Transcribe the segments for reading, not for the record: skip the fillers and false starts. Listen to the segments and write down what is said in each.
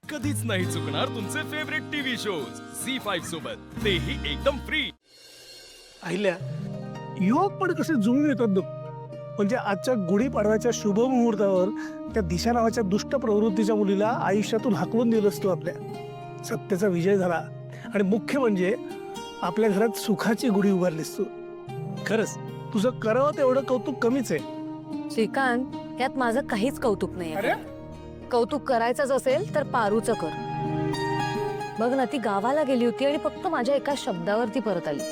कधीच नाही चुकणार तुमचे फेवरेट टीव्ही शोज झी5 सोबत, तेही एकदम फ्री. अहिल्या, युवक पण कसे जुळून येतात बघ. म्हणजे आजच्या गुढीपाडव्याच्या शुभ मुहूर्तावर त्या दिशा नावाच्या दुष्ट प्रवृत्तीच्या मुलीला आयुष्यातून हाकलून दिलंस तू. आपल्या सत्तेचा विजय झाला आणि मुख्य म्हणजे आपल्या घरात सुखाची गुढी उभारलीस तू. खरंच तुझं करावं तेवढं कौतुक कमीच आहे. श्रीकांत, यात माझं काहीच कौतुक नाही. अरे? कौतुक करायचंच असेल तर पारूचं कर. बघ ना, ती गावाला गेली होती आणि फक्त माझ्या एका शब्दावरती परत आली.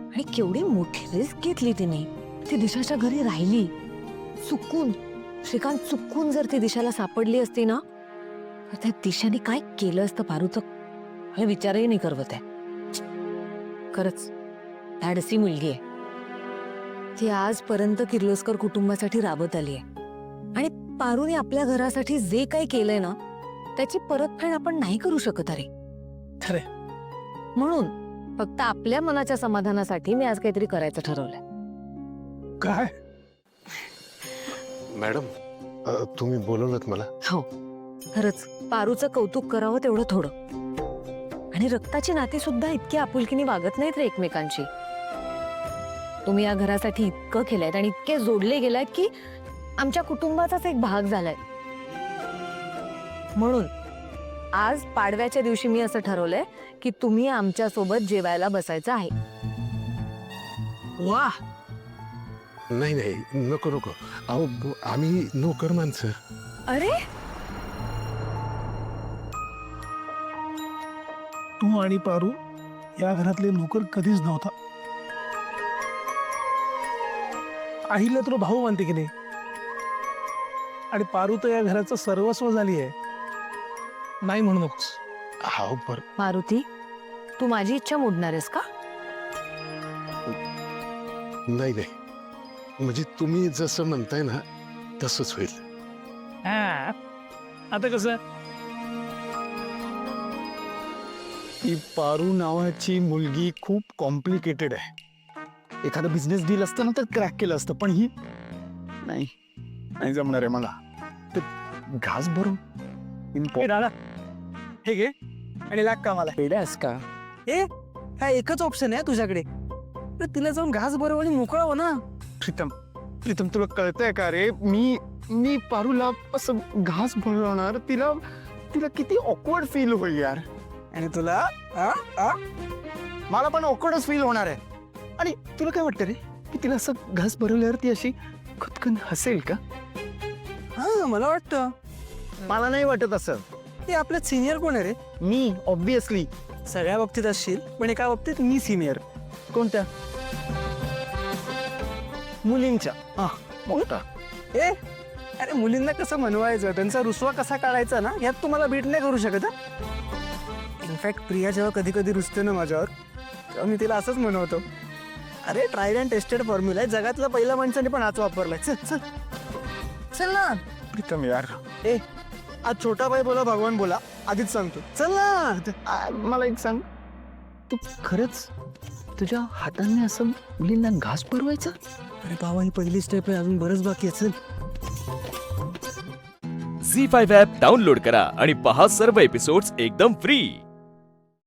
आणि केवढी मोठी रिस्क घेतली तिने. ती दिशाच्या घरी राहिली चुकून. श्रीकांत, चुकून जर ती दिशाला सापडली असती ना, तर त्या दिशाने काय केलं असतं पारूचं हे विचारही नाही करवत आहे. खरंच धाडसी मुलगी आहे ती. आजपर्यंत किर्लोस्कर कुटुंबासाठी राबत आली आहे आणि पारूने आपल्या घरासाठी जे काही केलंय ना, त्याची परतफेड आपण नाही करू शकत. अरे खरे, म्हणून फक्त आपल्या मनाच्या समाधानासाठी मी आज काहीतरी करायचं ठरवलंय. काय? मॅडम, तुम्ही बोलवलत मला? हो, खरंच पारूचं कौतुक करावं तेवढं थोडं. आणि रक्ताची नाती सुद्धा इतकी आपुलकीने वागत नाहीत रे एकमेकांशी. तुम्ही या घरासाठी इतकं केलंय आणि इतके जोडले गेलायत की आमच्या कुटुंबाचाच एक भाग झालाय. म्हणून आज पाडव्याच्या दिवशी मी असं ठरवलंय की तुम्ही आमच्या सोबत जेवायला बसायचं आहे. वा, नाही नाही, नको नको. अहो, आम्ही नोकर माणसं. अरे, तू आणि पारू या घरातले नोकर कधीच नव्हता. अहिल्या तुला भाऊ मानते की नाही, आणि पारू तर या घराचं सर्वस्व झाली आहे. नाही म्हणू नकोस. हो, पर मारुती, तू माझी इच्छा मोडणार आहेस का? नाही नाही, म्हणजे तुम्ही जसं म्हणताय ना तसंच होईल. हा, आता कसं? ही पारू नावाची मुलगी खूप कॉम्प्लिकेटेड आहे. एखादं बिझनेस डील असतं ना तर क्रॅक केलं असतं, पण ही नाही, नाही जमणार आहे मला. ते घास भरून दादा, हे घे आणि लाग कामाला. पेड्यास का? हा एकच ऑप्शन आहे तुझ्याकडे. तर तिला जाऊन घास भरव आणि मोकळा हो ना. प्रीतम, प्रीतम तुला कळतंय का रे? मी पारूला असं घास भरवणार, तिला तिला किती ऑकवर्ड फील होईल यार. आणि तुला मला पण ऑकवर्डच फील होणार आहे. आणि तुला काय वाटतं रे की तिला असं घास भरवल्यावर ती अशी खुदकन हसेल का? हा, मला वाटतं. मला नाही वाटत असं. ते आपल्यात सिनियर कोण आहे रे? मी ऑब्विसली. सगळ्या बाबतीत असशील, पण एका बाबतीत मी सिनियर. कोणत्या? मुलींच्या. मोठा. अरे, मुलींना कसं मनवायचं, त्यांचा रुसवा कसा काढायचा ना, यात तुम्हाला बीट नाही करू शकत. इनफॅक्ट प्रिया जेव्हा कधी कधी रुसते ना माझ्यावर, तेव्हा मी तिला असंच म्हणवतो, अरे ट्रायड अँड टेस्टेड फॉर्म्युला आहे, जगातला पहिला माणसाने पण हाच वापरलाय. चल चल चल ना. प्रीतम यार, आज छोटा बाई बोला भगवान बोला, आधीच सांगतो. चल ना. मला एक सांग, तू खरंच तुझ्या हाताने असं मुलींना घास भरवायचा? अरे बाबा, ही पहिली स्टेप आहे, अजून बरंच बाकी आहे. चल. झी5 ॲप डाउनलोड करा आणि पहा सर्व एपिसोड्स एकदम फ्री.